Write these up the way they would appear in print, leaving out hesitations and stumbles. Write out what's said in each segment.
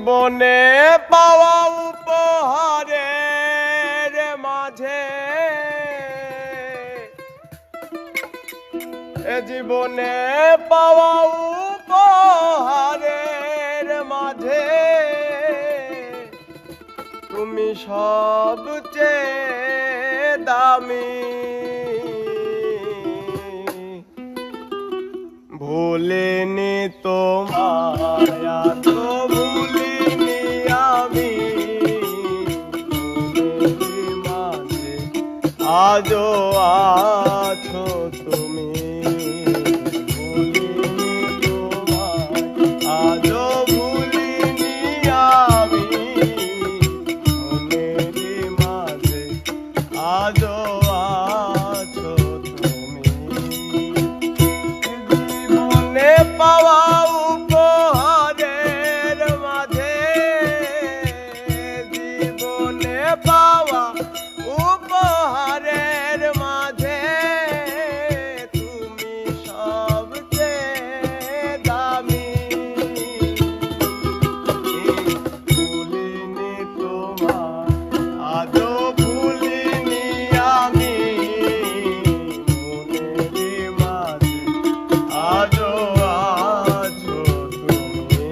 জীবনে পাওয়া উপহারের মাঝে, জীবনে পাওয়া উপহারের মাঝে তুমি সবচেয়ে দামি। ভুলিনি তোমায় তো ভুলিনি আমি, মাঝে আজও আছো তুমি। ভুলিনি তোমায় আজও ভুলিনি আমি, মনেরই মাঝে আজও আছো তুমি। জীবনে পাওয়া উপহারের মাঝে, জীবনে পাওয়া উপহারের মাঝে তুমি সবচেয়ে দামি। ভুলিনি তোমায় আজও ভুলিনি আমি, মনেরই মাঝে আজও আছো তুমি।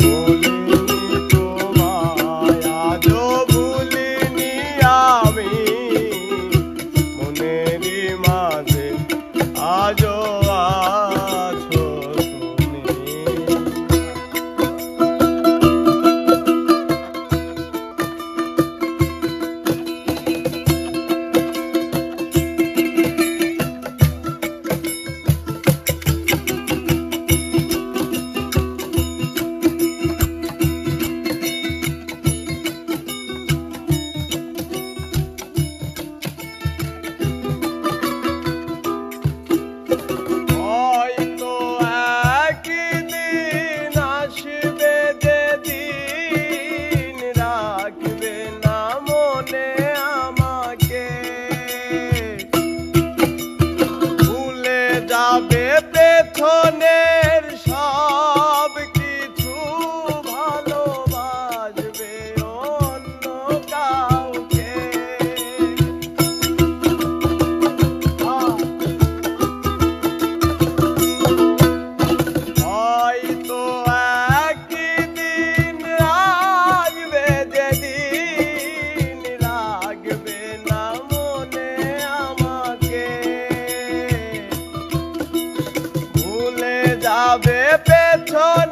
ভুলিনি তোমায় আজও ভুলিনি আমি, মনেরই মাঝে আজও আছো তুমি। হয়তো একদিন আসবে যেদিন রাখবে না মনে আমাকে, ভুলে যাবে পেছনের সব কিছু, ভালোবাসবে অন্য কাউকে। হয়তো একদিন আসবে যেদিন রাখবে না মনে আমাকে, ভুলে যাবে পেছনে